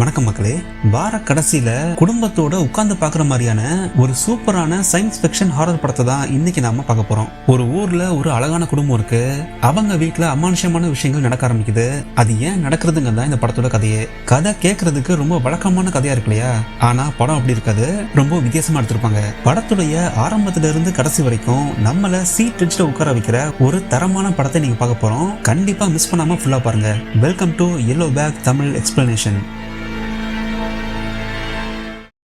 வணக்கம் மக்களே. வார கடைசியில குடும்பத்தோட உட்கார்ந்து பாக்குற மாதிரியான ஒரு சூப்பரான சயின்ஸ் ஃபிக்ஷன் ஹாரர் படத்தை தான் இன்னைக்கு நாம பார்க்க போறோம். ஒரு ஊர்ல ஒரு அழகான குடும்பம் இருக்கு. அவங்க வீட்டுல அமானுஷமான விஷயங்கள் நடக்க ஆரம்பிக்குது. அது ஏன் நடக்கிறதுங்க தான் இந்த படத்தோட கதையே. கதை கேட்கறதுக்கு ரொம்ப வழக்கமான கதையா இருக்கு இல்லையா? ஆனா படம் அப்படி இருக்காது, ரொம்ப வித்தியாசமா எடுத்திருப்பாங்க. படத்துடைய ஆரம்பத்துல இருந்து கடைசி வரைக்கும் நம்மள சீட் வச்சுட்டு உட்கார வைக்கிற ஒரு தரமான படத்தை நீங்க பார்க்க போறோம். கண்டிப்பா மிஸ் பண்ணாம ஃபுல்லா பாருங்க. Welcome to yellow bag Tamil explanation.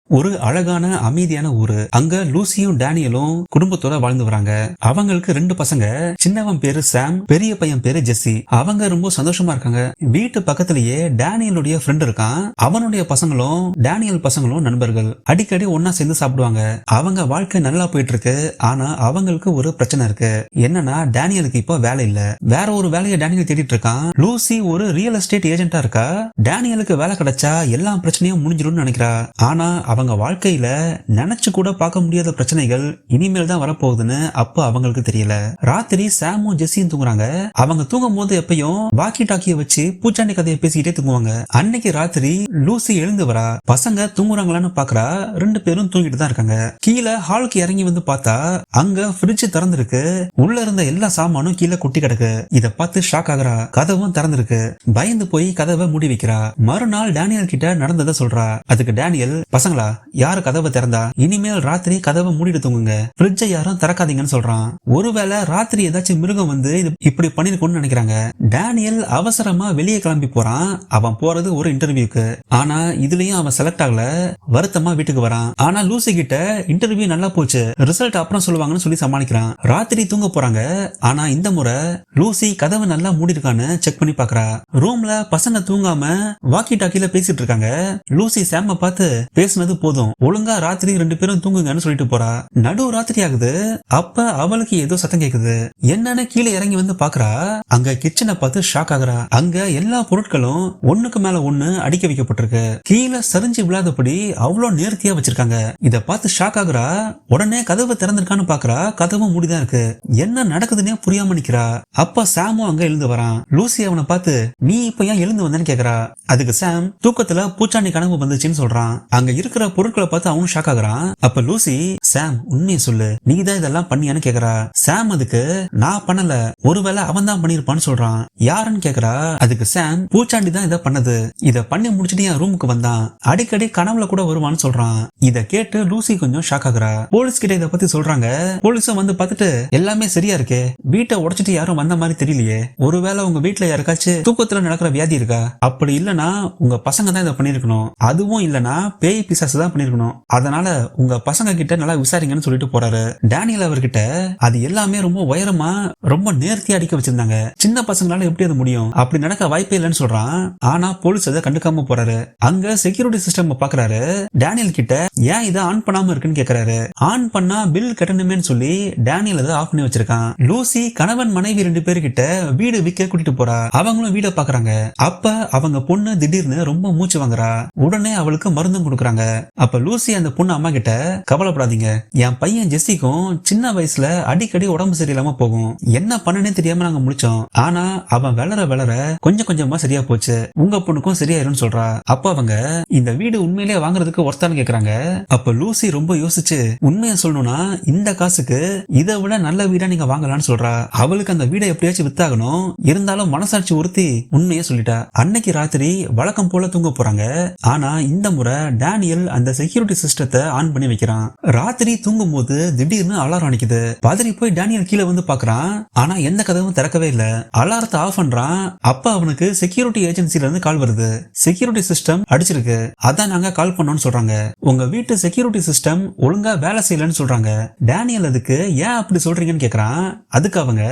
ஒரு அழகான அமைதியான ஊரு. அங்க லூசியும் டேனியலும் குடும்பத்தோட வாழ்ந்து வராங்க. அவங்களுக்கு 2 பசங்க. சின்னவன் பேரு சாம், பெரிய பையன் பேரு ஜெஸ்ஸி. அவங்க ரொம்ப சந்தோஷமா இருக்காங்க. வீட்டு பக்கத்திலேயே டேனியலுடைய ஃப்ரெண்ட் இருக்கான். அவனுடைய பசங்களும் டேனியல் பசங்களும் நண்பர்கள். அடிக்கடி ஒன்னா சேர்ந்து சாப்பிடுவாங்க. அவங்க வாழ்க்கை நல்லா போயிட்டு இருக்கு. ஆனா அவங்களுக்கு ஒரு பிரச்சனை இருக்கு. என்னன்னா டேனியலுக்கு இப்போ வேலை இல்ல. வேற ஒரு வேலையை டேனியல் தேடிட்டு இருக்கான். லூசி ஒரு ரியல் எஸ்டேட் ஏஜென்டா இருக்கா. டேனியலுக்கு வேலை கிடைச்சா எல்லா பிரச்சனையும் முடிஞ்சிடும்னு நினைக்கிறா. ஆனா அவங்க வாழ்க்கையில நினைச்சு கூட பார்க்க முடியாத பிரச்சனைகள் இனிமேல் தான் வரப்போகுதுன்னு அப்ப அவங்களுக்கு தெரியல. ராத்திரி சாமும் ஜெஸ்ஸியும் தூங்குறாங்க. அவங்க தூங்கும் போது எப்பயும் வாக்கி டாக்கிய வச்சு பூச்சாண்டி கதையை பேசிக்கிட்டே தூங்குவாங்க. அன்னைக்கு ராத்திரி லூசி எழுந்து வரா. பசங்க தூங்குறாங்களான்னு பாக்குறா. 2 பேரும் தூங்கிட்டு தான் இருக்காங்க. கீழே ஹாலுக்கு இறங்கி வந்து பார்த்தா அங்க ஃப்ரிட்ஜ் திறந்திருக்கு. உள்ள இருந்த எல்லா சாமானும் கீழே கொட்டி கிடக்கு. இத பார்த்து ஷாக் ஆகுறா. கதவும் திறந்திருக்கு. பயந்து போய் கதவை மூடி வைக்கிறா. மறுநாள் டேனியல் கிட்ட நடந்ததை சொல்றா. அதுக்கு டேனியல், பசங்களா யாரு கதவை திறந்தா? இனிமேல் ராத்திரி கதவை மூடிட்டு தூங்குங்க. ஃப்ரிட்ஜை யாரும் திறக்காதீங்கன்னு சொல்றான். ஒருவேளை ராத்திரி ஏதாச்சும் மிருகம் வந்து இப்படி பண்ணிருக்கும்னு நினைக்கிறாங்க. டேனியல் அவசரமா வெளியே கிளம்பி போறான். அவன் போறது ஒரு இன்டர்வியூக்கு. ஆனா இதுலயும் அவன் செலக்ட் ஆகல. வருத்தமா வீட்டுக்கு வரான். ஆனா லூசி கிட்ட இன்டர்வியூ நல்லா போச்சு, ரிசல்ட் அப்புறம் சொல்லுவாங்கன்னு சொல்லி சமாளிக்கிறான். ராத்திரி தூங்க போறாங்க. ஆனா இந்த முறை லூசி கதவை நல்லா மூடி இருக்கான்னு செக் பண்ணி பாக்குறா. ரூம்ல பசங்க தூங்காம வாக்கி டாக்கில பேசிட்டு இருக்காங்க. லூசி சாம பார்த்து, பேசுனது போதும், ஒழுங்கா ராத்திரி 2 பேரும் தூங்குங்கன்னு சொல்லிட்டு போறா. நடு ராத்திரி ஆகுது. அப்ப அவளுக்கு ஏதோ சத்தம் கேக்குது. என்னன்னு கீழே இறங்கி வந்து பாக்குறா. அங்க கிச்சனை பார்த்து ஷாக் ஆகுறா. அங்க எல்லா பொருட்களும் ஒண்ணுக்கு மேல ஒண்ணு அடிக்க வைக்கப்பட்டிருக்கு. கீழே சரிஞ்சு விழாதபடி அவ்வளவு நேர்த்தியா வச்சிருக்காங்க. இத பார்த்து ஷாக் ஆகுறா. உடனே கதவு திறந்திருக்கான்னு பாக்குறா. கதவும் மூடிதான் இருக்கு. என்ன நடக்குதுன்னே புரியாம நிக்கிறா. அப்ப சாமும் அங்க எழுந்து வரான். லூசி அவனை பார்த்து, நீ இப்ப ஏன் எழுந்து வந்தேன்னு கேக்குறா. அதுக்கு சாம், தூக்கத்துல பூச்சாண்டி கனவு வந்துச்சுன்னு சொல்றான். அங்க இருக்கிற பொருட்களை பார்த்து அவனும் ஷாக் ஆகுறான். அப்ப லூசி, சாம் உண்மையை சொல்லு, நீ தான் இதெல்லாம் பண்ணியான்னு கேக்குறா. சாம் அதுக்கு, நான் பண்ணல, ஒருவேளை அவன் தான் பண்ணிருப்பான்னு சொல்றான். யாருன்னு கேக்குறா. அதுக்கு சாம், பூச்சாண்டி தான் இதை பண்ணது. இத பண்ணி முடிச்சுட்டு என் ரூமுக்கு வந்தான். அடிக்கடி கனவுல கூட வருவான்னு சொல்றான். இத கேட்டு லூசி கொஞ்சம் ஷாக் ஆகுறா. போலீஸ் கிட்ட இத பத்தி சொல்றாங்க. போலீஸும் வந்து பார்த்துட்டு, எல்லாமே சரியா இருக்கே, வீட்டை உடைச்சிட்டு யாரும் வந்த மாதிரி தெரியலையே, ஒருவேளை உங்க வீட்டுல யாருக்காச்சும் தூக்கத்துல நடக்கிற வியாதி இருக்கா? அப்படி இல்லனா உங்க பசங்க தான் இதை பண்ணிருக்கணும். அதுவும் இல்லனா பேய் பிசாசு தான் பண்ணிருக்கணும். அதனால உங்க பசங்க கிட்ட நல்லா விசாரிங்கன்னு சொல்லிட்டு போறாரு. டேனியல் அவர்கிட்ட, அது எல்லாமே ரொம்ப உயரமா ரொம்ப நேர்த்தியா அடிக்க வச்சிருந்தாங்க, சின்ன பசங்களால எப்படி அது முடியும், அப்படி நடக்க வாய்ப்பே இல்லைன்னு சொல்றான். ஆனா போலீஸ் அதை கண்டுக்காம போறாரு. அங்க செக்யூரிட்டி சிஸ்டம் பாக்குறாரு. டேனியல் கிட்ட, ஏன் இதை ஆன் பண்ணாம இருக்குன்னு கேக்குறாரு. ஆன் பண்ணா பில் கட்டணுமேன்னு சொல்லி டேனியல் அதை ஆஃப் பண்ணி வச்சிருக்கான். லூசி கணவன் மனைவி 2 பேர்கிட்ட வீடு விற்க கூட்டிட்டு போறா. அவங்களும் வீட பாக்குறாங்க. அப்ப அவங்க பொண்ணு திடீர்னு ரொம்ப மூச்சு வாங்குறா. உடனே அவளுக்கு மருந்தும் கொடுக்குறாங்க. அப்ப லூசி அந்த பொண்ணு அம்மா கிட்ட, கவலைப்படாதீங்க, என் பையன் ஜெஸ்ஸிக்கும் சின்ன வயசுல அடிக்கடி உடம்பு சரியில்லாம போகும். என்ன பண்ணனே தெரியாம நாங்க முடிச்சோம். ஆனா அவன் வளர வளர கொஞ்சம் கொஞ்சமா சரியா போச்சு. உங்க பொண்ணுக்கும் சரியாயிரும்னு சொல்றா. அப்ப அவங்க, இந்த வீடு உண்மையிலேயே வாங்குறதுக்கு ஒர்த்தான்னு கேக்குறாங்க. அப்ப லூசி ரொம்ப யோசிச்சு, உண்மையை சொல்லணும்னா இந்த காசுக்கு இதை விட நல்ல வீடா நீங்க வாங்கலாம்னு சொல்றா. அவளுக்கு அந்த வீடை எப்படியாச்சும் வித்தாகணும். இருந்தாலும் மனசாட்சி உறுத்தி உண்மையை சொல்லிட்டா. அன்னைக்கு ராத்திரி வழக்கம் போல தூங்க போறாங்க. ஆனா இந்த முறை டேனியல் அந்த செக்யூரிட்டி சிஸ்டத்தை ஆன் பண்ணி வைக்கிறான். ராத்திரி தூங்கும் போது திடீர்னு அலாரம் அடிக்குது. பதறி போய் டேனியல் கீழே வந்து பாக்குறான். ஆனா எந்த கதவும் திறக்கவே இல்ல. அலாரத்தை ஆஃப் பண்றான். அப்ப அவனுக்கு செக்யூரிட்டி ஏஜென்சில இருந்து கால் வருது. செக்யூரிட்டி சிஸ்டம் அடிச்சிருக்கு, அதான் நாங்க கால் பண்ணோம்னு சொல்றாங்க. உங்க வீட்டு செக்யூரிட்டி சிஸ்டம் ஒழுங்கா வேலை செய்யலன்னு சொல்றாங்க. டேனியல் அதுக்கு, ஏன் அப்படி சொல்றீங்கன்னு கேக்குறான். அதுக்கு அவங்க,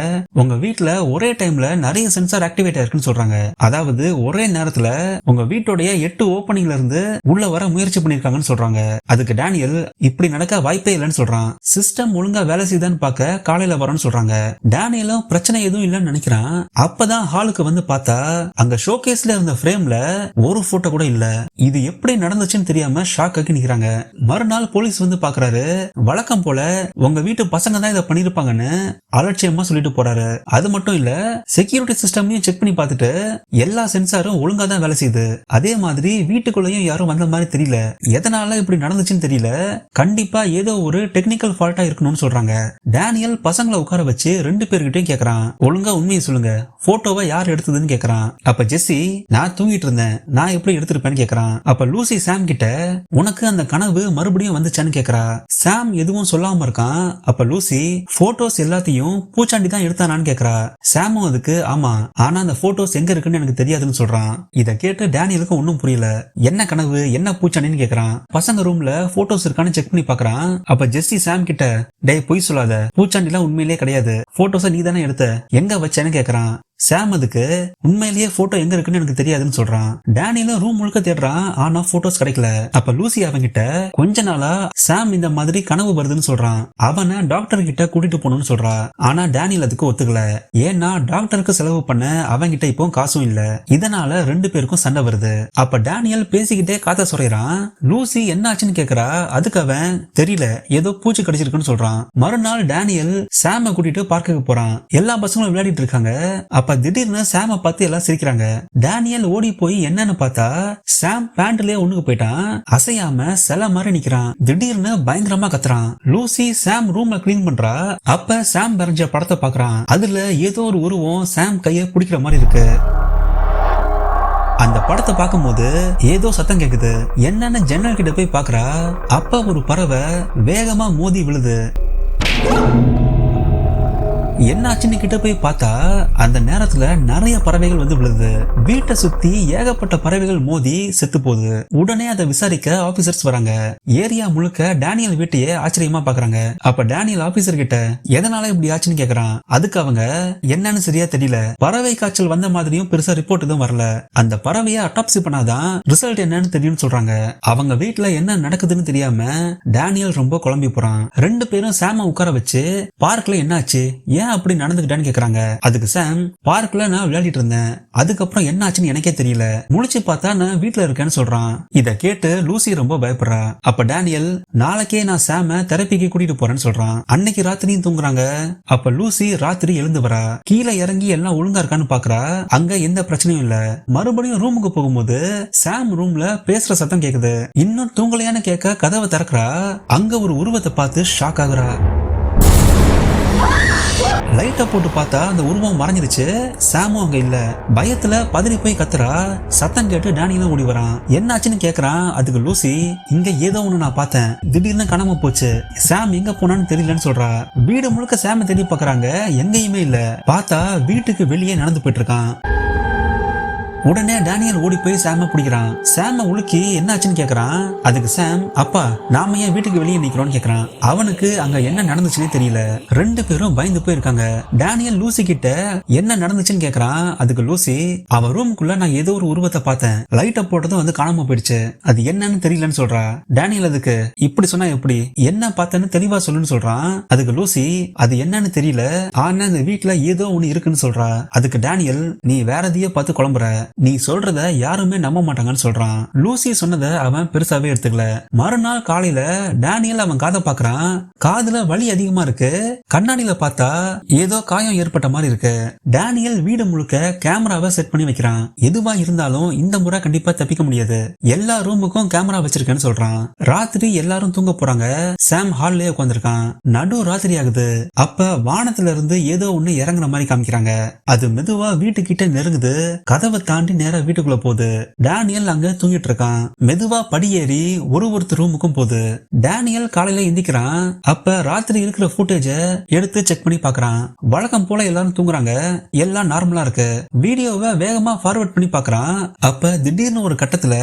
உங்க வீட்டுல ஒரே டைம்ல நிறைய சென்சார் ஆக்டிவேட் ஆயிருக்குன்னு சொல்றாங்க. அதாவது ஒரே நேரத்துல உங்க வீட்டுடைய 8 ஓபனிங்ல இருந்து உள்ள வர முயற்சி பண்ணிருக்காங்க பண்றாங்கன்னு சொல்றாங்க. அதுக்கு டேனியல் இப்படி நடக்க வாய்ப்பே இல்லைன்னு சொல்றான். சிஸ்டம் ஒழுங்கா வேலை செய்தான்னு பார்க்க காலையில வரோன்னு சொல்றாங்க. டேனியலும் பிரச்சனை எதுவும் இல்லைன்னு நினைக்கிறான். அப்பதான் ஹாலுக்கு வந்து பார்த்தா அங்க ஷோகேஸ்ல இருந்த ஃப்ரேம்ல ஒரு போட்டோ கூட இல்ல. இது எப்படி நடந்துச்சுன்னு தெரியாம ஷாக் ஆகி நிக்கிறாங்க. மறுநாள் போலீஸ் வந்து பாக்குறாரு. வழக்கம் போல உங்க வீட்டு பசங்க தான் இதை பண்ணிருப்பாங்கன்னு அலட்சியமா சொல்லிட்டு போறாரு. அது மட்டும் இல்ல, செக்யூரிட்டி சிஸ்டமையும் செக் பண்ணி பார்த்துட்டு எல்லா சென்சாரும் ஒழுங்கா தான் வேலை செய்யுது. அதே மாதிரி வீட்டுக்குள்ளேயும் யாரும் வந்த மாதிரி தெரியல. எதனால இப்படி நடந்துச்சுன்னு தெரியல. கண்டிப்பா ஏதோ ஒரு டெக்னிக்கல் ஃபால்ட்டா இருக்கணும்னு சொல்றாங்க. டேனியல் பசங்களை உட்கார வச்சு 2 பேர்கிட்டயும் கேக்குறான், ஒழுங்கா உண்மையை சொல்லுங்க, போட்டோவை யார் எடுத்ததுன்னு கேக்குறான். அப்ப ஜெஸ்ஸி, நான் தூங்கிட்டு இருந்தேன், நான் எப்படி எடுத்திருப்பேன்னு கேக்குறான். அப்ப லூசி சாம் கிட்ட, உனக்கு அந்த கனவு மறுபடியும் வந்துச்சான்னு கேக்குறா. சாம் எதுவும் சொல்லாம இருக்கான். அப்ப லூசி, போட்டோஸ் எல்லாத்தையும் பூச்சாண்டி தான் எடுத்தானான்னு கேக்குறா. சாமும் அதுக்கு ஆமா, ஆனா அந்த போட்டோஸ் எங்க இருக்குன்னு எனக்கு தெரியாதுன்னு சொல்றான். இத கேட்டு டேனியலுக்கு ஒன்னும் புரியல. என்ன கனவு, என்ன பூச்சாண்டின்னு கேக்குறான். பசங்க ரூம்ல போட்டோஸ் இருக்கான்னு செக் பண்ணி பாக்குறான். அப்ப ஜெஸ்ஸி சாம் கிட்ட, டேய் பொய் சொல்லாத, பூச்சாண்டிலாம் உண்மையிலேயே கிடையாது, போட்டோஸ நீ தானே எடுத்த, எங்க வச்சேன்னு கேக்குறான். சாம் அதுக்கு, உண்மையிலேயே போட்டோ எங்க இருக்குன்னு எனக்கு தெரியாதுன்னு சொல்றான். டேனியலும் ரூம் முழுக்க தேடுறான், ஆனா போட்டோஸ் கிடைக்கல. அப்ப லூசி அவன்கிட்ட, கொஞ்ச நாளா சாம் இந்த மாதிரி கனவு வருதுன்னு சொல்றான், அவனை டாக்டர் கிட்ட கூட்டிட்டு போகணும்னு சொல்றா. ஆனா டேனியல் அதுக்கு ஒத்துக்கல. ஏன்னா டாக்டருக்கு செலவு பண்ண அவன்கிட்ட இப்போ காசும் இல்ல. இதனால 2 பேருக்கும் சண்டை வருது. அப்ப டேனியல் பேசிக்கிட்டே காத்த சொல்றான். லூசி என்ன ஆச்சுன்னு கேக்குறா. அதுக்கு அவன், தெரியல, ஏதோ பூச்சி கடிச்சிருக்குன்னு சொல்றான். மறுநாள் டேனியல் சாம கூட்டிட்டு பார்க்குக்கு போறான். எல்லா பசங்களும் விளையாடிட்டு இருக்காங்க. அப்ப திடீர்னு சாம பார்த்து எல்லாம் சிரிக்கிறாங்க. டேனியல் ஓடி போய் என்னன்னு பார்த்தா சாம் பேண்ட்லயே ஒண்ணுக்கு போயிட்டான். அசையாம சில மாதிரி நிக்கிறான். திடீர்னு பயங்கரமா கத்துறான். லூசி சாம் ரூம்ல கிளீன் பண்றா. அப்ப சாம் வரைஞ்ச படத்தை பாக்குறான். அதுல ஏதோ ஒரு உருவம் சாம் கைய பிடிக்கிற மாதிரி இருக்கு. அந்த படத்தை பார்க்கும்போது ஏதோ சத்தம் கேக்குது. என்னன்னு ஜன்னல் கிட்ட போய் பாக்குறா. அப்ப ஒரு பறவை வேகமா மோதி விழுது. என்னாச்சுன்னு கிட்ட போய் பார்த்தா அந்த நேரத்துல நிறைய பறவைகள் வந்து விழுது. வீட்டை சுத்தி ஏகப்பட்ட பறவைகள் மோதி செத்து போகுது. உடனே அதை விசாரிக்க ஆபீசர்ஸ் வராங்க. ஏரியா முழுக்க டேனியல் வீட்டையே ஆச்சரியமா பாக்குறாங்க. அப்ப டேனியல் ஆபீசர் கிட்ட, எதனால இப்படி ஆச்சுன்னு கேக்குறான். அதுக்கு அவங்க, என்னன்னு சரியா தெரியல, பறவை காய்ச்சல் வந்த மாதிரியும் பெருசா ரிப்போர்ட் எதுவும் வரல, அந்த பறவையை அட்டாப்சி பண்ணாதான் ரிசல்ட் என்னன்னு தெரியும்னு சொல்றாங்க. அவங்க வீட்டுல என்ன நடக்குதுன்னு தெரியாம டேனியல் ரொம்ப குழம்பி போறான். 2 பேரும் சாம உட்கார வச்சு, பார்க்ல என்னாச்சு, ஏன் அப்படி நடந்துக்கிட்டான்னு கேக்குறாங்க. அதுக்கு சாம், பார்க்ல நான் விளையாடிட்டு இருந்தேன், அதுக்கப்புறம் என்ன ஆச்சுன்னு எனக்கே தெரியல, முழிச்சு பார்த்தா நான் வீட்டுல இருக்கேன்னு சொல்றான். இத கேட்டு லூசி ரொம்ப பயப்படுறா. அப்ப டேனியல், நாளைக்கே நான் சாம தெரப்பிக்கு கூட்டிட்டு போறேன்னு சொல்றான். அன்னைக்கு ராத்திரியும் தூங்குறாங்க. அப்ப லூசி ராத்திரி எழுந்து வரா. கீழே இறங்கி எல்லாம் ஒழுங்கா இருக்கான்னு பாக்குறா. அங்க எந்த பிரச்சனையும் இல்ல. மறுபடியும் ரூமுக்கு போகும்போது சாம் ரூம்ல பேசுற சத்தம் கேக்குது. இன்னும் தூங்கலையான்னு கேட்க கதவை திறக்கிறா. அங்க ஒரு உருவத்தை பார்த்து ஷாக் ஆகுறா. லைட்டை போட்டு பார்த்தா அந்த உருவம் மறைஞ்சிருச்சு. சாமும் அங்க இல்ல. பயத்துல பதறி போய் கத்துறா. சத்தம் கேட்டு டேனியலும் ஓடி வரான். என்னாச்சுன்னு கேக்குறான். அதுக்கு லூசி, இங்க ஏதோ ஒண்ணு நான் பார்த்தேன், திடீர்னு காணாம போச்சு, சாம் எங்க போனான்னு தெரியலன்னு சொல்றா. வீடு முழுக்க சாம தேடி பாக்குறாங்க, எங்கேயுமே இல்ல. பார்த்தா வீட்டுக்கு வெளியே நடந்து போயிட்டு இருக்கான். உடனே டேனியல் ஓடி போய் சாம பிடிக்கிறான். சாம உலுக்கி என்னாச்சுன்னு கேக்குறான். அதுக்கு சாம், அப்பா நாம ஏன் வீட்டுக்கு வெளியே நிக்கிறோம்னு கேக்குறான். அவனுக்கு அங்க என்ன நடந்துச்சுன்னே தெரியல. 2 பேரும் பயந்து போயிருக்காங்க. டேனியல் லூசி கிட்ட என்ன நடந்துச்சுன்னு கேக்குறான். அதுக்கு லூசி, அவ ரூமுக்குள்ள நான் ஏதோ ஒரு உருவத்தை பார்த்தேன், லைட்டை போட்டதும் வந்து காணாம போயிடுச்சு, அது என்னன்னு தெரியலன்னு சொல்றா. டேனியல் அதுக்கு, இப்படி சொன்னா எப்படி, என்ன பார்த்தேன்னு தெளிவா சொல்லுன்னு சொல்றான். அதுக்கு லூசி, அது என்னன்னு தெரியல, ஆனா இந்த வீட்டுல ஏதோ ஒண்ணு இருக்குன்னு சொல்றா. அதுக்கு டேனியல், நீ வேற எதையோ பார்த்து குழம்புற, நீ சொல்றத யாருமே நம்ப மாட்டாங்கன்னு சொல்றான். லூசி சொன்னதை அவன் பெருசாவே எடுத்துக்கல. மறுநாள் காலையில டேனியல் அவன் காதை பாக்குறான். காதுல வலி அதிகமா இருக்கு. கண்ணாடியில பார்த்தா ஏதோ காயம் ஏற்பட்ட மாதிரி இருக்கு. டேனியல் வீடு முழுக்க கேமராவை செட் பண்ணி வைக்கிறான். எதுவா இருந்தாலும் இந்த முறை கண்டிப்பா தப்பிக்க முடியாது, எல்லா ரூமுக்கும் கேமரா வச்சிருக்கேன்னு சொல்றான். ராத்திரி எல்லாரும் தூங்க போறாங்க. சாம் ஹால்லயே உட்காந்துருக்கான். நடு ராத்திரி ஆகுது. அப்ப வானத்துல இருந்து ஏதோ ஒண்ணு இறங்குற மாதிரி காமிக்கிறாங்க. அது மெதுவா வீட்டுக்கிட்ட நெருங்குது. கதவை தாண்டி நேரா வீட்டுக்குள்ள போகுது. டேனியல் அங்க தூங்கிட்டு இருக்கான். மெதுவா படியேறி ஒருத்தர் ரூமுக்கும் போகுது. டேனியல் காலையில எந்திக்கிறான். அப்ப ராத்திரி இருக்கிற ஃபுட்டேஜ எடுத்து செக் பண்ணி பாக்குறான். வழக்கம் போல எல்லாரும் தூங்குறாங்க, எல்லாம் நார்மலா இருக்கு. வீடியோவை வேகமா ஃபார்வர்ட் பண்ணி பாக்குறான். அப்ப திடீர்னு ஒரு கட்டத்துல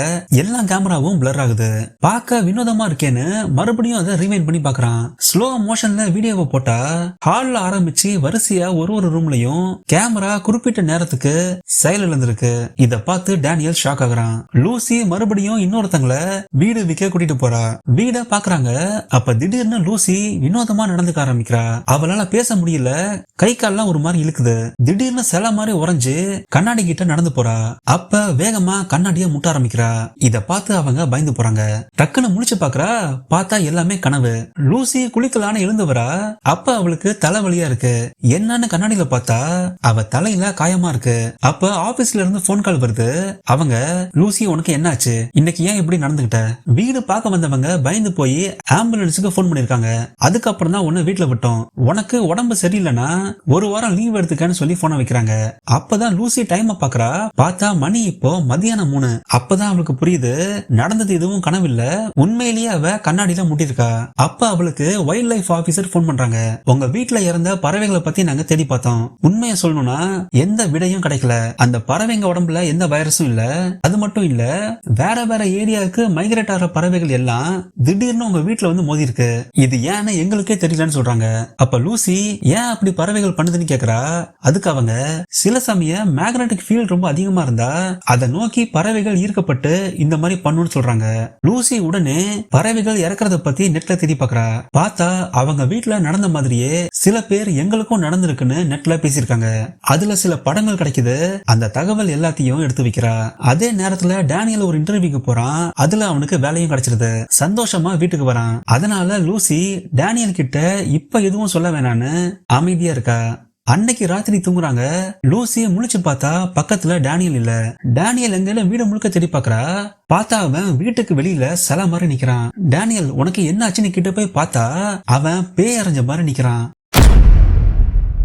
எல்லா கேமராவும் பிளர் ஆகுது. பார்க்க வினோதமா இருக்கேன்னு மறுபடியும் அதை ரிவைண்ட் பண்ணி பாக்குறான். ஸ்லோ மோஷன்ல வீடியோவை போட்டா ஹால்ல ஆரம்பிச்சு வரிசையா ஒரு ரூம்லயும் கேமரா குறிப்பிட்ட நேரத்துக்கு செயல் இழந்திருக்கு. இத பார்த்து டேனியல் ஷாக் ஆகுறான். லூசி மறுபடியும் இன்னொருத்தங்கள வீடு விற்க கூட்டிட்டு போறா. வீட பாக்குறாங்க. அப்ப திடீர்னு லூசி வினோதமா நடந்துக்க ஆரம்பிக்கிறா. அவளால பேச முடியல. கை கால்லாம் ஒரு மாதிரி இழுக்குது. திடீர்னு சில மாதிரி உறைஞ்சு கண்ணாடி கிட்ட நடந்து போறா. அப்ப வேகமா கண்ணாடிய முட்ட ஆரம்பிக்கிறா. இத பார்த்து அவங்க பயந்து போறாங்க. டக்குன்னு முழிச்சு பாக்குறா. பார்த்தா எல்லாமே கனவு. லூசி குளிக்கலான்னு எழுந்து வரா. அப்ப அவளுக்கு தலைவலியா இருக்கு. என்னன்னு கண்ணாடியில பார்த்தா அவ தலையில காயமா இருக்கு. அப்ப ஆபீஸ்ல இருந்து போன் கால் வருது. அவங்க லூசி உனக்கு என்னாச்சு, இன்னைக்கு ஏன் இப்படி நடந்துகிட்ட? வீடு பார்க்க வந்தவங்க பயந்து போய் ஆம்புலன்ஸுக்கு போன் பண்ணிருக்காங்க. அதுக்கப்புறம் தான் உன்னை வீட்டுல விட்டோம். உனக்கு உடம்பு சரியில்லைன்னா ஒரு வாரம் லீவ் எடுத்துக்கன்னு சொல்லி போனை வைக்கிறாங்க. அப்பதான் லூசி டைம் பாக்குறா. பார்த்தா மணி இப்போ மதியானம் 3. அப்பதான் அவளுக்கு புரியுது நடந்தது எதுவும் கனவில்ல, உண்மையிலேயே அவ கண்ணாடியில முட்டிருக்கா. அப்ப அவளுக்கு வைல்ட் லைஃப் ஆபீசர் போன் பண்றாங்க. உங்க வீட்டுல இறந்த பறவைகளை பத்தி நாங்க தேடி பார்த்தோம். உண்மையை சொல்லணும்னா எந்த விடையும் கிடைக்கல. அந்த பறவைங்க உடம்புல எந்த வைரஸும் இல்ல. அது மட்டும் இல்ல, வேற வேற ஏரியாவுக்கு மைக்ரேட் ஆகிற பறவைகள் எல்லாம் திடீர்னு உங்க வீட்டுல வந்து மோதி இருக்கு. இது ஏன்னு எங்களுக்கே தெரியலன்னு சொல்றாங்க. அப்ப லூசி ஏன் அப்படி பறவைகள் பண்ணுதுன்னு கேக்குறா. அதுக்கு அவங்க சில சமயம் மேக்னெட்டிக் ஃபீல்ட் ரொம்ப அதிகமா இருந்தா அதை நோக்கி பறவைகள் ஈர்க்கப்பட்டு இந்த மாதிரி பண்ணுன்னு சொல்றாங்க. லூசி உடனே பறவைகள் இறக்குறத பத்தி நெட்ல தேடி பாக்குறா. பார்த்தா அவங்க வீட்டுல நடந்த மாதிரியே சில பேர் எங்களுக்கும் நடந்திருக்குன்னு நெட்ல பேசியிருக்காங்க. அதுல சில படங்கள் கிடைக்குது. அந்த தகவல் எல்லாத்தையும் எடுத்து வைக்கிறா. அதே நேரத்துல டேனியல் ஒரு இன்டர்வியூக்கு போறான். அதுல அவனுக்கு வேலையும் கிடைச்சிருது. சந்தோஷமா வீட்டுக்கு வரான். அதனால லூசி டேனியல் கிட்ட இப்ப எதுவும் சொல்ல வேணான்னு அமைதியா இருக்கா. அன்னைக்கு ராத்திரி தூங்குறாங்க. லூசி முழிச்சு பார்த்தா பக்கத்துல டேனியல் இல்ல. டேனியல் எங்க வீடு முழுக்க தேடி பாக்குறா. பார்த்தா அவன் வீட்டுக்கு வெளியில சில மாதிரி நிக்கிறான். டேனியல் உனக்கு என்ன ஆச்சுன்னு கிட்ட போய் பார்த்தா அவன் பேய் அரைஞ்ச மாதிரி நிக்கிறான்.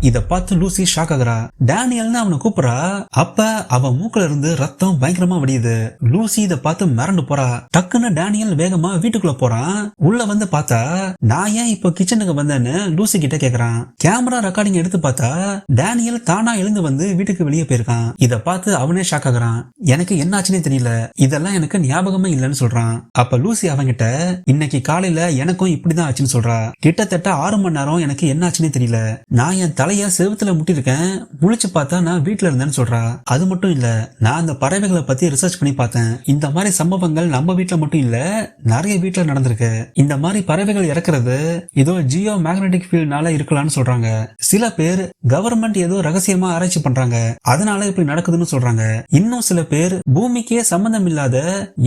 இத பார்த்து லூசி ஷாக் ஆகுறா. டேனியல்னு அவனை கூப்பிடுறா. அப்ப அவன் மூக்குல இருந்து ரத்தம் பயங்கரமா வடியுது. லூசி இத பார்த்து மிரண்டு போறா. டக்குன்னு டேனியல் வேகமா வீட்டுக்குள்ள போறான். உள்ள வந்து பார்த்தா நான் ஏன் இப்போ கிச்சனுக்கு வந்தேன்னு லூசி கிட்ட கேக்குறான். கேமரா ரெக்கார்டிங் எடுத்து பார்த்தா டேனியல் தானா எழுந்து வந்து வீட்டுக்கு வெளியே போயிருக்கான். இத பார்த்து அவனே ஷாக் ஆகுறான். எனக்கு என்னாச்சுன்னே தெரியல, இதெல்லாம் எனக்கு ஞாபகமே இல்லைன்னு சொல்றான். அப்ப லூசி அவங்கிட்ட இன்னைக்கு காலையில எனக்கும் இப்படிதான் ஆச்சுன்னு சொல்றா. கிட்டத்தட்ட 6 மணி நேரம் எனக்கு என்னாச்சுன்னே தெரியல. நான் என் தலைய செவுத்துல முட்டிருக்கேன். முழிச்சு பார்த்தா நான் வீட்டுல இருந்தேன்னு சொல்றா. அது மட்டும் இல்ல, நான் அந்த பறவைகளை பத்தி ரிசர்ச் பண்ணி பார்த்தேன். இந்த மாதிரி சம்பவங்கள் நம்ம வீட்டுல மட்டும் இல்ல, நிறைய வீட்டுல நடந்திருக்கு. இந்த மாதிரி பறவைகள் இறக்குறது ஏதோ ஜியோ மேக்னெட்டிக் ஃபீல்ட்னால இருக்கலாம்னு சொல்றாங்க. சில பேர் கவர்மெண்ட் ஏதோ ரகசியமா ஆராய்ச்சி பண்றாங்க, அதனால இப்படி நடக்குதுன்னு சொல்றாங்க. இன்னும் சில பேர் பூமிக்கே சம்பந்தம் இல்லாத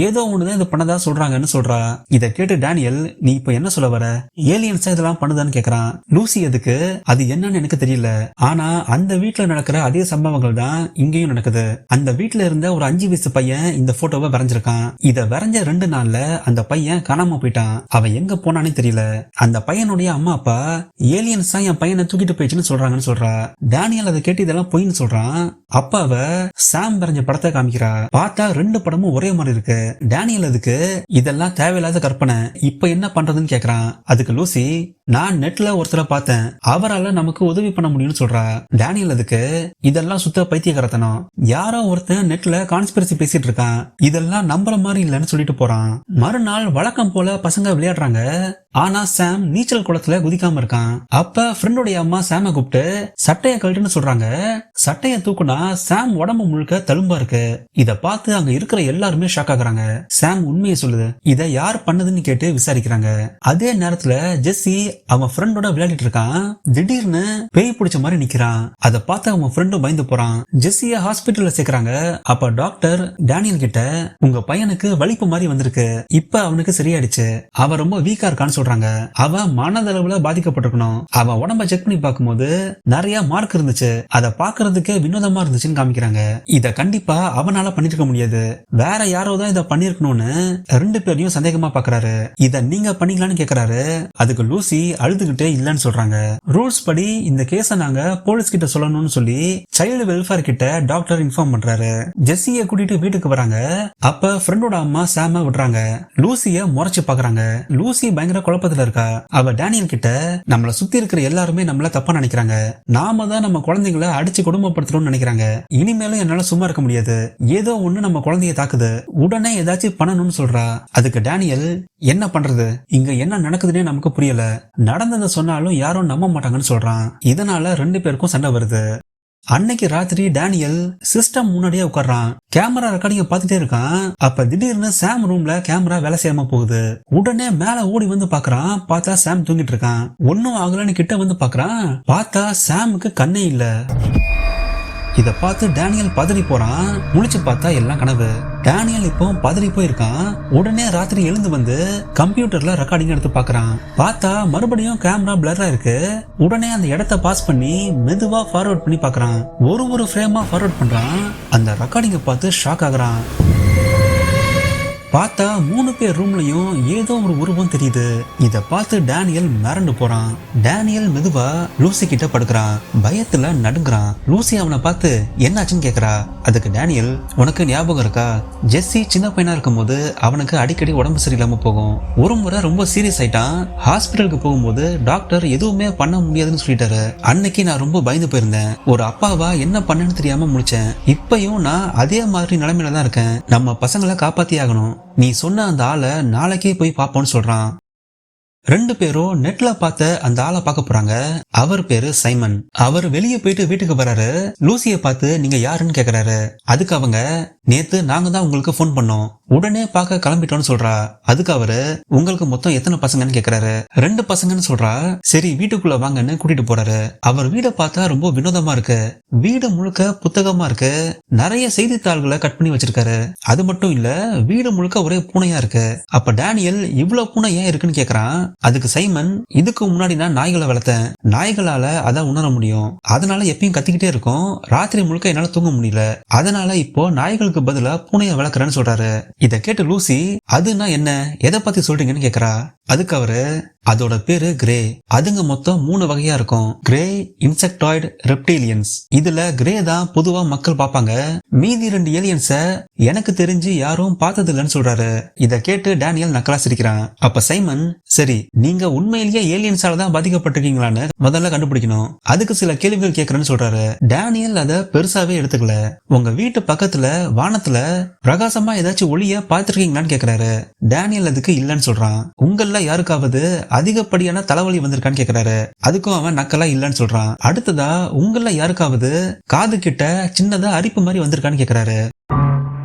ஏதோ ஒண்ணுதான் இது பண்ணதா சொல்றாங்கன்னு சொல்றா. இத கேட்டு டேனியல் நீ இப்ப என்ன சொல்ல வர, ஏலியன்ஸா இதெல்லாம் பண்ணுதான்னு கேக்குறான். லூசி எதுக்கு அது என்னன்னு எனக்கு தெரியல, ஆனா அந்த வீட்டுல நடக்கிற அதே சம்பவங்கள் தான் இங்கேயும் நடக்குது. அந்த வீட்டுல இருந்த ஒரு 5 வயசு பையன் இந்த போட்டோவை வரைஞ்சிருக்கான். இத வரைஞ்ச 2 நாள்ல அந்த பையன் காணாம போயிட்டான். அவன் எங்க போனானே தெரியல. அந்த பையனுடைய அம்மா அப்பா ஏலியன்ஸ் தான் என் பையனை தூக்கிட்டு போயிடுச்சுன்னு சொல்றாங்கன்னு சொல்றா. டேனியல் அதை கேட்டு இதெல்லாம் பொய்ன்னு சொல்றான். அப்ப அவ சாம் வரைஞ்ச படத்தை காமிக்கிறா. பார்த்தா 2 படமும் ஒரே மாதிரி இருக்கு. டேனியல் அதுக்கு இதெல்லாம் தேவையில்லாத கற்பனை, இப்ப என்ன பண்றதுன்னு கேக்குறான். அதுக்கு லூசி நான் நெட்ல ஒருத்தரை பார்த்தேன், அவரால நமக்கு உதவி பண்ண முடியும்னு சொல்றா. டேனியல் அதுக்கு இதெல்லாம் சுத்த பைத்தியக்காரத்தனம், யாரோ ஒருத்தன் நெட்ல கான்ஸ்பிரசி பேசிட்டு இருக்கான், இதெல்லாம் நம்புற மாதிரி இல்லைன்னு சொல்லிட்டு போறான். மறுநாள் வழக்கம் போல பசங்க விளையாடுறாங்க. ஆனா சாம் நீச்சல் குளத்துல குதிக்காம இருக்கான். அப்ப ஃப்ரெண்டோடைய அம்மா சாம கூப்பிட்டு சட்டைய கழட்டுன்னு சொல்றாங்க. சட்டைய தூக்குனா சாம் உடம்பு முழுக்க தழும்பா இருக்கு. இத பார்த்து அங்க இருக்கிற எல்லாருமே ஷாக் ஆகுறாங்க. சாம் உண்மையை சொல்லுது. இத யார் பண்ணதுன்னு கேட்டு விசாரிக்கிறாங்க. அதே நேரத்துல ஜெஸ்ஸி அவன் ஃப்ரெண்டோட விளையாடிட்டு இருக்கான். திடீர்னு பேய் பிடிச்ச மாதிரி நிக்கிறான். அதை பார்த்து அவன் ஃப்ரெண்டும் பயந்து போறான். ஜெஸ்ஸிய ஹாஸ்பிட்டல்ல சேர்க்கறாங்க. அப்ப டாக்டர் டேனியல் கிட்ட உங்க பையனுக்கு வலிப்பு மாதிரி வந்திருக்கு, இப்ப அவனுக்கு சரியாயிடுச்சு, அவன் ரொம்ப வீக்கா இருக்கான்னு சொல்றாங்க. அவன் மனதளவுல பாதிக்கப்பட்டிருக்கணும். அவன் உடம்ப செக் பண்ணி பார்க்கும்போது நிறைய மார்க் இருந்துச்சு. அதை பாக்குறதுக்கே வினோதமா இருந்துச்சுன்னு காமிக்கிறாங்க. இத கண்டிப்பா அவனால பண்ணிருக்க முடியாது, வேற யாரோ தான் இதை பண்ணிருக்கணும்னு 2 பேரையும் சந்தேகமா பாக்குறாரு. இத நீங்க பண்ணிக்கலாம்னு கேக்குறாரு. அதுக்கு லூசி அழுதுகிட்டே இல்லன்னு சொல்றாங்க. ரூல்ஸ் படி இந்த கேஸ நாங்க போலீஸ் கிட்ட சொல்லணும்னு சொல்லி சைல்டு வெல்ஃபேர் கிட்ட டாக்டர் இன்ஃபார்ம் பண்றாரு. ஜெஸ்ஸிய கூட்டிட்டு வீட்டுக்கு வராங்க. அப்ப ஃப்ரெண்டோட அம்மா சாம விடுறாங்க. லூசிய முறைச்சு பாக்குறாங்க. லூசி பயங்கர குழப்பத்துல இருக்கா. அவ டேனியல் கிட்ட நம்மள சுத்தி இருக்கிற எல்லாருமே நம்மள தப்பா நினைக்கிறாங்க, நாம தான் நம்ம குழந்தைங்களை அடிச்சு குடும்பப்படுத்துறோம்னு நினைக்கிறாங்க, இனிமேலும் என்னால சும்மா இருக்க முடியாது, ஏதோ ஒண்ணு நம்ம குழந்தைய தாக்குது, உடனே ஏதாச்சும் பண்ணணும்னு சொல்றா. அதுக்கு டேனியல் என்ன பண்றது, இங்க என்ன நடக்குதுன்னே நமக்கு புரியல, நடந்ததை சொன்னாலும் யாரும் நம்ப மாட்டாங்கன்னு சொல்றான். இதனால 2 பேருக்கும் சண்டை வருது. அன்னைக்கு ராத்திரி டேனியல் சிஸ்டம் முன்னாடியே உட்கார்றான். கேமரா ரெக்கார்டிங்க பார்த்துட்டே இருக்கான். அப்ப திடீர்னு சாம் ரூம்ல கேமரா வேலை செய்யாம போகுது. உடனே மேல ஓடி வந்து பாக்குறான். பார்த்தா சாம் தூங்கிட்டு இருக்கான். ஒன்னும் ஆகலன்னு கிட்ட வந்து பாக்குறான். பார்த்தா சாமுக்கு கண்ணே இல்ல. இத பார்த்து டேனியல் பதறி போறான். முழிச்சு பார்த்தா எல்லாம் கனவு. டேனியல் இப்போ பதறி போயிருக்கான். உடனே ராத்திரி எழுந்து வந்து கம்ப்யூட்டர்ல ரெக்கார்டிங் எடுத்து பாக்குறான். பார்த்தா மறுபடியும் கேமரா பிளரா இருக்கு. உடனே அந்த இடத்த பாஸ் பண்ணி மெதுவா ஃபார்வர்ட் பண்ணி பாக்குறான். ஒரு ஃப்ரேமா ஃபார்வர்ட் பண்றான். அந்த ரெக்கார்டிங்க பார்த்து ஷாக் ஆகுறான். பார்த்தா 3 பேர் ரூம்லயும் ஏதோ ஒரு உருவம் தெரியுது. இத பார்த்து டேனியல் மிரண்டு போறான். டேனியல் மெதுவா லூசி கிட்ட படுக்கிறான். பயத்துல நடுங்குறான். லூசி அவனை பார்த்து என்னாச்சுன்னு கேக்குறா. அதுக்கு டேனியல், உனக்கு ஞாபகம் இருக்கா, ஜெஸ்ஸி சின்ன பையனா இருக்கும் போது அவனுக்கு அடிக்கடி உடம்பு சரியில்லாம போகும். ஒரு முறை ரொம்ப சீரியஸ் ஆயிட்டான். ஹாஸ்பிட்டலுக்கு போகும்போது டாக்டர் எதுவுமே பண்ண முடியாதுன்னு சொல்லிட்டாரு. அன்னைக்கு நான் ரொம்ப பயந்து போயிருந்தேன். ஒரு அப்பாவா என்ன பண்ணன்னு தெரியாம முடிச்சேன். இப்பயும் நான் அதே மாதிரி நிலைமையில தான் இருக்கேன். நம்ம பசங்களை காப்பாத்தி ஆகணும். நீ சொன்ன அந்த ஆளை நாளைக்கே போய் பாப்போம்னு சொல்றான். 2 பேரும் நெட்ல பார்த்த அந்த ஆளை பார்க்க போறாங்க. அவர் பேரு சைமன். அவர் வெளியே போயிட்டு வீட்டுக்கு வராரு. லூசிய பார்த்து நீங்க யாருன்னு கேக்குறாரு. அதுக்கு அவங்க, நேத்து நாங்க தான் உங்களுக்கு போன் பண்ணோம், உடனே பார்க்க கிளம்பிட்டோம்னு சொல்றா. அதுக்கு அவரு, உங்களுக்கு மொத்தம் எத்தனை பசங்கன்னு கேக்குறாரு. 2 பசங்கன்னு சொல்றா. சரி வீட்டுக்குள்ள வாங்கன்னு கூட்டிட்டு போறாரு. அவர் வீட பார்த்தா ரொம்ப வினோதமா இருக்கு. வீடு முழுக்க புத்தகமா இருக்கு. நிறைய செய்தித்தாள்களை கட் பண்ணி வச்சிருக்காரு. அது மட்டும் இல்ல, வீடு முழுக்க ஒரே பூனையா இருக்கு. அப்ப டேனியல் இவ்வளவு பூனை ஏன் இருக்குன்னு கேக்குறான். அதுக்கு சைமன், இதுக்கு முன்னாடி நான் நாய்களை வளர்த்தேன். நாய்களால அதான் உணர முடியும். அதனால எப்பயும் கத்திக்கிட்டே இருக்கும். ராத்திரி முழுக்க என்னால தூங்க முடியல. அதனால இப்போ நாய்களுக்கு பதிலா பூனையை வளர்க்கறேன்னு சொல்றாரு. இத கேட்டு லூசி, அதுனா என்ன, எதை பத்தி சொல்றீங்கன்னு கேக்குறா. அதுக்கு அவரு, அதோட பேரு கிரே. அதுங்க மொத்தம் 3 வகையா இருக்கும். கிரே, இன்செக்டாய்டு, ரெப்டீலியன்ஸ். இதுல கிரே தான் பொதுவா மக்கள் பாப்பாங்க. மீதி 2 ஏலியன்ஸ எனக்கு தெரிஞ்சு யாரும் பார்த்தது இல்லைன்னு சொல்றாரு. இத கேட்டு டேனியல் நக்கலா சிரிக்கிறான். அப்ப சைமன், சரி நீங்க உண்மையிலேயே ஏலியன்ஸால தான் பாதிக்கப்பட்டிருக்கீங்களான்னு முதல்ல கண்டுபிடிக்கணும். அதுக்கு சில கேள்விகள் கேட்கறேன்னு சொல்றாரு. டேனியல் அத பெருசாவே எடுத்துக்கல. உங்க வீட்டு பக்கத்துல வானத்துல பிரகாசமா ஏதாச்சும் ஒளிய பார்த்திருக்கீங்களான்னு கேக்குறாரு. டேனியல் அதுக்கு இல்லன்னு சொல்றான். உங்கள யாருக்காவது அதிகப்படியான தலைவலி வந்திருக்கான்னு கேக்குறாரு. அதுக்கும் அவன் நக்கலா இல்லன்னு சொல்றான். அடுத்ததா உங்கள யாருக்காவது காது கிட்ட சின்னதா அரிப்பு மாதிரி வந்திருக்கான்னு கேக்குறாரு.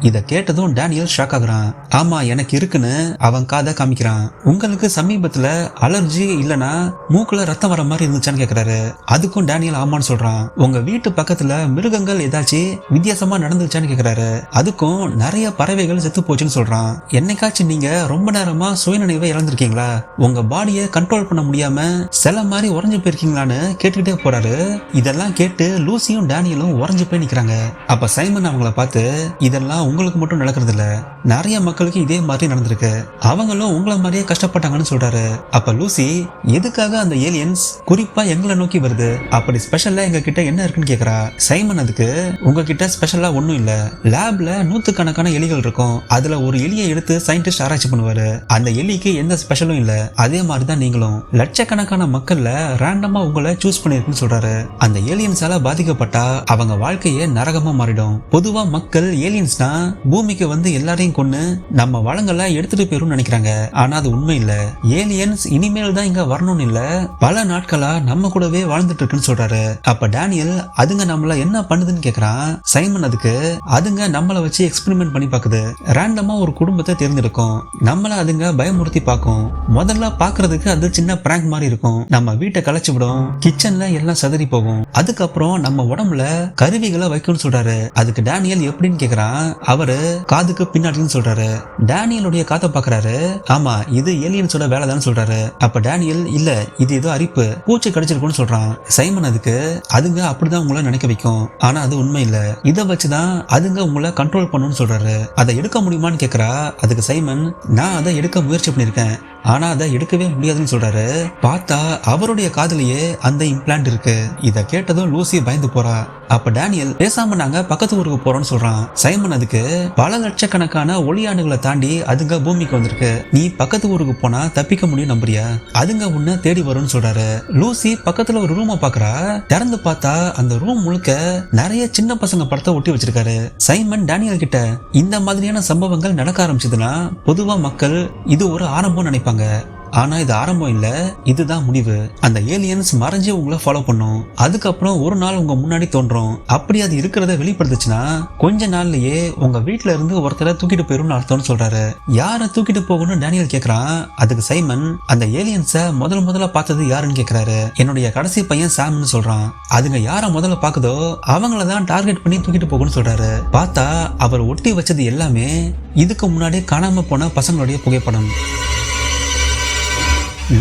இத கேட்டதும் டேனியல் ஷாக் ஆகுறான். ஆமா எனக்கு இருக்குன்னு அவன் காதை காமிக்கிறான். உங்களுக்கு சமீபத்துல அலர்ஜி இல்லனா மூக்குல ரத்தம் வர மாதிரி இருந்துச்சான்னு கேக்குறாரு. அதுக்கும் டேனியல் ஆமான்னு சொல்றான். உங்க வீட்டு பக்கத்துல மிருகங்கள் ஏதாச்சும் வித்தியாசமா நடந்துச்சான்னு கேக்குறாரு. அதுக்கும் நிறைய பறவைகள் செத்து போச்சுன்னு சொல்றான். என்னைக்காச்சும் நீங்க ரொம்ப நேரமா சுயநினைவை இழந்திருக்கீங்களா, உங்க பாடியை கண்ட்ரோல் பண்ண முடியாம சில மாதிரி உறைஞ்சு போயிருக்கீங்களான்னு கேட்டுக்கிட்டே போறாரு. இதெல்லாம் கேட்டு லூசியும் டேனியலும் உறைஞ்சு போய் நிக்கிறாங்க. அப்ப சைமன் அவங்கள பார்த்து, இதெல்லாம் உங்களுக்கு மட்டும் நடக்கிறது இல்ல, நிறைய மக்களுக்கு இதே மாதிரி நடந்திருக்கு. அவங்களும் உங்களை மாதிரியே கஷ்டப்பட்டாங்கன்னு சொல்றாரு. அப்ப லூசி, எதுக்காக அந்த ஏலியன்ஸ் குறிப்பா எங்களை நோக்கி வருது, அப்படி ஸ்பெஷலா எங்க கிட்ட என்ன இருக்குன்னு கேக்குறா. சைமன் அதுக்கு, உங்ககிட்ட ஸ்பெஷலா ஒண்ணும் இல்ல. லேப்ல 100கணக்கான எலிகள் இருக்கும். அதுல ஒரு எலியை எடுத்து சயின்டிஸ்ட் ஆராய்ச்சி பண்ணுவாரு. அந்த எலிக்கு எந்த ஸ்பெஷலும் இல்ல. அதே மாதிரிதான் நீங்களும் லட்சக்கணக்கான மக்கள்ல ரேண்டமா உங்களை சூஸ் பண்ணிருக்குன்னு சொல்றாரு. அந்த ஏலியன்ஸால பாதிக்கப்பட்டா அவங்க வாழ்க்கையே நரகமா மாறிடும். பொதுவா மக்கள் ஏலியன்ஸ்னா பூமிக்கு வந்து எல்லாரையும் கொன்னு நம்ம வளங்களை எடுத்துட்டு போயிரும் நினைக்கிறாங்க. ஆனா அது உண்மை இல்ல. ஏலியன்ஸ் இனிமேல் தான் இங்க வரணும்னு இல்ல, பல நாட்களா நம்ம கூடவே வாழ்ந்துட்டு இருக்குன்னு சொல்றாரு. அப்ப டேனியல், அதுங்க நம்மள என்ன பண்ணுதுன்னு கேக்குறான். சைமன் அதுக்கு, அதுங்க நம்மள வச்சு எக்ஸ்பெரிமெண்ட் பண்ணி பாக்குது. ரேண்டமா ஒரு குடும்பத்தை தேர்ந்தெடுக்கும். நம்மள அதுங்க பயமுறுத்தி பார்க்கும். முதல்ல பாக்குறதுக்கு அது சின்ன பிராங்க் மாதிரி இருக்கும். நம்ம வீட்டை கலைச்சு விடும். கிச்சன்ல எல்லாம் சதறி போகும். அதுக்கப்புறம் நம்ம உடம்புல கருவிகளை வைக்கும்னு சொல்றாரு. அதுக்கு டேனியல் எப்படின்னு கேக்குறான். அவரு காதுக்கு பின்னாடின்னு சொல்றாரு. டேனியலுடைய காதை பாக்குறாரு. ஆமா இது ஏலியன்ஸோட வேலைதான் சொல்றாரு. அப்ப டேனியல், இல்ல இது ஏதோ அரிப்பு, பூச்சி கடிச்சிருக்கும்னு சொல்றான். சைமன் அதுக்கு, அதுங்க அப்படிதான் உங்களை நினைக்க வைக்கும். ஆனா அது உண்மை இல்ல. இதை வச்சுதான் அதுங்க உங்களை கண்ட்ரோல் பண்ணுன்னு சொல்றாரு. அதை எடுக்க முடியுமான்னு கேக்குறா. அதுக்கு சைமன், நான் அதை எடுக்க முயற்சி பண்ணிருக்கேன், ஆனா அதை எடுக்கவே முடியாதுன்னு சொல்றாரு. பார்த்தா அவருடைய காதலியே அந்த இம்ப்ளான்ட் இருக்கு. இத கேட்டதும் லூசி பயந்து போறா. அப்ப டேனியல், பேசாம நாங்க பக்கத்து ஊருக்கு போறோம்னு சொல்றான். சைமன் அதுக்கு, பல லட்சக்கணக்கான ஒளியாண்டுகளை தாண்டி அதுங்க பூமிக்கு வந்திருக்கு. நீ பக்கத்து ஊருக்கு போனா தப்பிக்க முடியும் நம்புறியா? அதுங்க உன்னை தேடி வரும்னு சொல்றாரு. லூசி பக்கத்துல ஒரு ரூமை பாக்குறா. திறந்து பார்த்தா அந்த ரூம் முழுக்க நிறைய சின்ன பசங்க படத்தை ஒட்டி வச்சிருக்காரு. சைமன் டேனியல் கிட்ட, இந்த மாதிரியான சம்பவங்கள் நடக்க ஆரம்பிச்சதுன்னா பொதுவா மக்கள் இது ஒரு ஆரம்பம் நினைப்பாங்க. ஆனா இது ஆரம்பம் இல்ல, இதுதான் முடிவு. அந்த ஏலியன்ஸ் மறைஞ்சு உங்களை ஃபாலோ பண்ணும். அதுக்கப்புறம் ஒரு நாள் உங்க முன்னாடி தோன்றும். அப்படி அது இருக்கிறத வெளிப்படுத்துச்சுன்னா கொஞ்ச நாள்லயே உங்க வீட்டுல இருந்து ஒருத்தரை தூக்கிட்டு போயிரும்னு அர்த்தம்னு சொல்றாரு. யாரை தூக்கிட்டு போகணும்னு டேனியல் கேக்குறான். அதுக்கு சைமன் அந்த ஏலியன்ஸ முதல்ல பார்த்தது யாருன்னு கேக்குறாரு. என்னுடைய கடைசி பையன் சாம்னு சொல்றான். அதுங்க யார முதல்ல பாக்குதோ அவங்களதான் டார்கெட் பண்ணி தூக்கிட்டு போகணும்னு சொல்றாரு. பார்த்தா அவர் ஒட்டி வச்சது எல்லாமே இதுக்கு முன்னாடி காணாம போன பசங்களுடைய புகைப்படம்.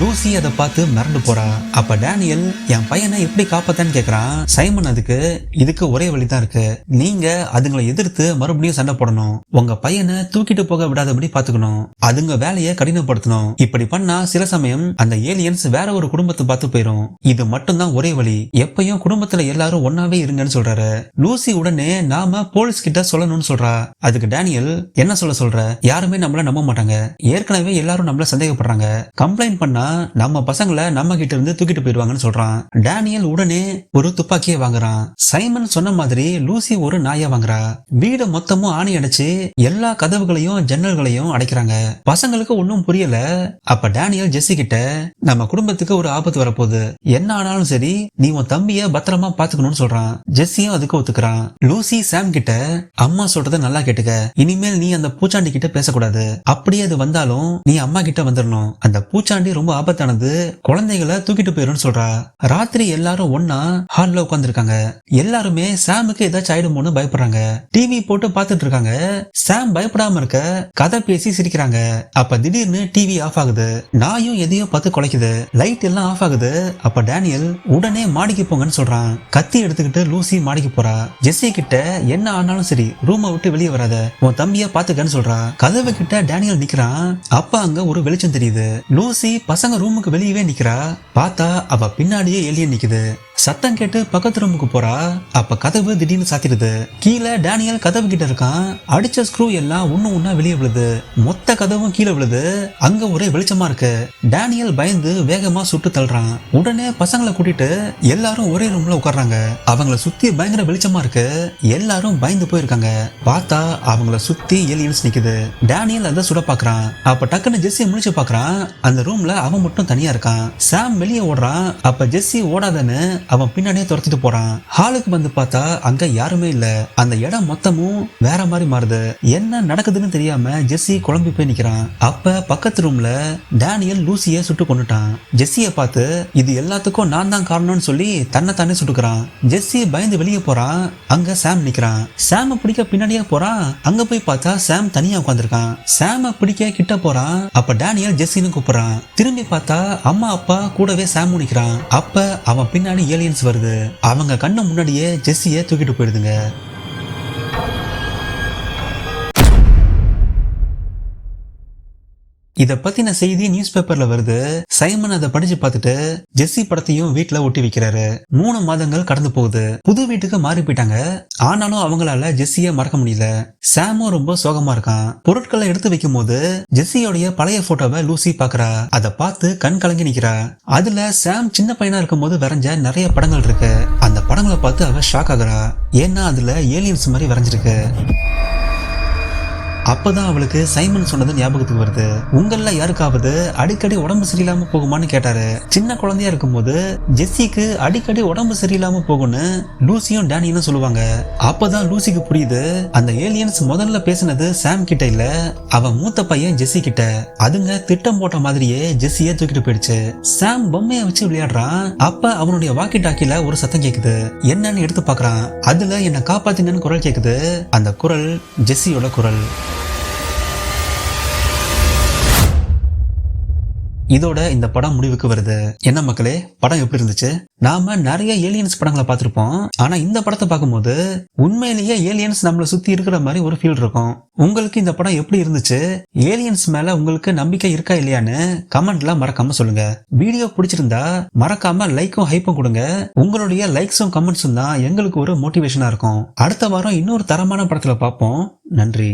லூசி அதை பார்த்து மிரண்டு போறா. அப்ப டேனியல் என் பையனை எப்படி காப்பாத்தான்னு கேக்குறான். சைமன் அதுக்கு இதுக்கு ஒரே வழிதான் இருக்கு. நீங்க அதுங்களை எதிர்த்து மறுபடியும் சண்டை போடணும். உங்க பையனை தூக்கிட்டு போக விடாதபடி பாத்துக்கணும். அதுங்க வேலையை கடினப்படுத்தணும். இப்படி பண்ணா சில சமயம் அந்த ஏலியன்ஸ் வேற ஒரு குடும்பத்தை பார்த்து போயிரும். இது மட்டும்தான் ஒரே வழி. எப்பயும் குடும்பத்துல எல்லாரும் ஒன்னாவே இருங்கன்னு சொல்றாரு. லூசி உடனே நாம போலீஸ் கிட்ட சொல்லணும்னு சொல்றா. அதுக்கு டேனியல் என்ன சொல்ற யாருமே நம்மள நம்ப மாட்டாங்க. ஏற்கனவே எல்லாரும் நம்மள சந்தேகப்படுறாங்க. கம்ப்ளைண்ட் பண்ணா நம்ம பசங்களை நம்ம கிட்ட இருந்து தூக்கிட்டு போயிடுவாங்கன்னு சொல்றான். டேனியல் உடனே ஒரு துப்பாக்கியை வாங்குறான். சைமன் சொன்ன மாதிரி லூசி ஒரு நாயை வாங்குறா. வீடு மொத்தமும் ஆணி அடைச்சு எல்லா கதவுகளையும் ஜன்னல்களையும் அடைக்கிறாங்க. பசங்களுக்கு ஒன்னும் புரியல. அப்ப டேனியல் ஜெஸ்ஸி கிட்ட நம்ம குடும்பத்துக்கு ஒரு ஆபத்து வரப்போகுது, என்ன ஆனாலும் சரி நீ உன் தம்பிய பத்திரமா பாத்துக்கணும்னு சொல்றான். ஜெஸ்ஸியும் அதுக்கு ஒத்துக்கிறான். லூசி சாம் கிட்ட அம்மா சொல்றத நல்லா கேட்டுக்க. இனிமேல் நீ அந்த பூச்சாண்டி கிட்ட பேசக்கூடாது. அப்படியே அது வந்தாலும் நீ அம்மா கிட்ட வந்துடணும். அந்த பூச்சாண்டி ரொம்ப ஆபத்தானது, குழந்தைகளை தூக்கிட்டு போயிரும் சொல்றா. ராத்திரி எல்லாரும் ஒன்னா ஹால்ல உட்கார்ந்துருக்காங்க. எல்லாருமே சாமுக்கு ஏதாச்சும் ஆயிடுமோன்னு பயப்படுறாங்க. டிவி போட்டு பாத்துட்டு இருக்காங்க. சாம் பயப்படாம இருக்க கதை பேசி சிரிக்கிறாங்க. அப்ப திடீர்னு டிவி ஆஃப் ஆகுது. நாயும் எதையோ பார்த்து குலைக்குது. லைட் எல்லாம் ஆஃப் ஆகுது. அப்ப டேனியல் உடனே மாடிக்கு போங்கன்னு சொல்றான். கத்தி எடுத்துக்கிட்டு லூசி மாடிக்கு போறா. ஜெஸ்ஸி கிட்ட என்ன ஆனாலும் சரி ரூமை விட்டு வெளியே வராத, உன் தம்பிய பாத்துக்கன்னு சொல்றா. கதவு கிட்ட டேனியல் நிக்கிறான். அப்ப அங்க ஒரு வெளிச்சம் தெரியுது. லூசி பசங்க ரூமுக்கு வெளியவே நிக்கிறா. பார்த்தா அவ பின்னாடியே ஏலியன் நிக்குது. சத்தம் கேட்டு பக்கத்து ரூமுக்கு போறா. அப்ப கதவு திடீர்னு சாத்திடுது. கீழே டேனியல் கதவு கிட்ட இருக்கான். அடிச்ச ஸ்க்ரூ எல்லாம் ஒண்ணா வெளியே விழுது. மொத்த கதவும் கீழே விழுது. அங்க ஒரே வெளிச்சமா இருக்கு. டேனியல் பயந்து வேகமா சுட்டு தள்ளுறான். உடனே பசங்களை கூட்டிட்டு எல்லாரும் ஒரே ரூம்ல உட்கார்றாங்க. அவங்கள சுத்தி பயங்கர வெளிச்சமா இருக்கு. எல்லாரும் பயந்து போயிருக்காங்க. பார்த்தா அவங்கள சுத்தி ஏலியன்ஸ் நிக்குது. டேனியல் அதை சுட பாக்குறான். அப்ப டக்குன்னு ஜெஸ்ஸி முழிச்சு பாக்குறான். அந்த ரூம்ல அவன் மட்டும் தனியா இருக்கான். சாம் வெளியே ஓடுறான். அப்ப ஜெஸ்ஸி ஓடாதன்னு அவன் பின்னாடியே துரத்திட்டு போறான். ஹாலுக்கு வந்து பார்த்தா அங்க யாருமே இல்ல. அந்த இடம் மொத்தமும் வேற மாதிரி மாறுது. என்ன நடக்குதுன்னு தெரியாம ஜெஸ்ஸி குழம்பி போய் நிக்கிறான். அப்ப பக்கத்து ரூம்ல டேனியல் லூசிய சுட்டு கொண்டுட்டான். ஜெஸ்ஸிய பார்த்து இது எல்லாத்துக்கும் நான் தான் காரணம்னு சொல்லி தன்னை தானே சுட்டுக்கிறான். ஜெஸ்ஸி பயந்து வெளியே போறான். அங்க சாம் நிக்கிறான். சாம பிடிக்க பின்னாடியே போறான். அங்க போய் பார்த்தா சாம் தனியா உட்காந்துருக்கான். சாம பிடிக்க கிட்ட போறான். அப்ப டேனியல் ஜெஸ்ஸின்னு கூப்பிடுறான். திரும்பி பார்த்தா அம்மா அப்பா கூடவே சாம் நிக்கிறான். அப்ப அவன் பின்னாடி ஏலியன்ஸ் வருது. அவங்க கண்ணு முன்னாடியே ஜெஸ்ஸிய தூக்கிட்டு போயிடுதுங்க. இத பத்தின செய்தி நியூஸ் பேப்பர்ல வருது. சைமன் அதை படிச்சு பார்த்துட்டு ஜெஸ்ஸி படத்தையும் வீட்டுல ஒட்டி வைக்கிறாரு. 3 மாதங்கள் கடந்து போகுது. புது வீட்டுக்கு மாறி போயிட்டாங்க. ஆனாலும் அவங்களால ஜெஸ்ஸிய மறக்க முடியல. சாமும் ரொம்ப சோகமா இருக்கான். பொருட்களை எடுத்து வைக்கும் போது ஜெஸ்ஸியோடைய பழைய போட்டோவை லூசி பாக்குறா. அதை பார்த்து கண் கலங்கி நிக்கிறா. அதுல சாம் சின்ன பையனா இருக்கும் போது வரைஞ்ச நிறைய படங்கள் இருக்கு. அந்த படங்களை பார்த்து அவ ஷாக் ஆகுறா. ஏன்னா அதுல ஏலியன்ஸ் மாதிரி வரைஞ்சிருக்கு. அப்பதான் அவளுக்கு சைமன் சொன்னது ஞாபகத்துக்கு வருது. உங்கள யாருக்காவது அடிக்கடி உடம்பு சரியில்லாம போகுமான்னு கேட்டாரு. சின்ன குழந்தையா இருக்கும்போது ஜெஸ்ஸிக்கு அடிக்கடி உடம்பு சரியில்லாம போகும்னு லூசியும் டேனியலும் சொல்லுவாங்க. அப்பதான் லூசிக்கு புரியுது, அந்த ஏலியன்ஸ் முதல்ல பேசினது சாம் கிட்ட இல்ல, அவன் மூத்த பையன் ஜெஸ்ஸி கிட்ட. அதுங்க திட்டம் போட்ட மாதிரியே ஜெஸ்ஸிய தூக்கிட்டு போயிடுச்சு. சாம் பொம்மைய வச்சு விளையாடுறான். அப்ப அவனுடைய வாக்கி டாக்கில ஒரு சத்தம் கேக்குது. என்னன்னு எடுத்து பாக்குறான். அதுல என்ன காப்பாத்துங்கன்னு குரல் கேக்குது. அந்த குரல் ஜெஸ்ஸியோட குரல். இதோட இந்த படம் முடிவுக்கு வருது. என்ன மக்களே, படம் எப்படி இருந்துச்சு? நாம நிறைய ஏலியன்ஸ் படங்களை பார்த்திருப்போம். ஆனா இந்த படத்தை பார்க்கும்போது உண்மையிலேயே ஏலியன்ஸ் நம்மளை சுத்தி இருக்கிற மாதிரி ஒரு ஃபீல் இருக்கும். உங்களுக்கு இந்த படம் எப்படி இருந்துச்சு? ஏலியன்ஸ் மேல உங்களுக்கு நம்பிக்கை இருக்கா இல்லையான்னு கமெண்ட்ல மறக்காம சொல்லுங்க. வீடியோ பிடிச்சிருந்தா மறக்காம லைக்கும் ஹைப்பும் கொடுங்க. உங்களுடைய லைக்ஸும் கமெண்ட்ஸும் தான் எங்களுக்கு ஒரு மோட்டிவேஷனா இருக்கும். அடுத்த வாரம் இன்னொரு தரமான படத்துல பார்ப்போம். நன்றி.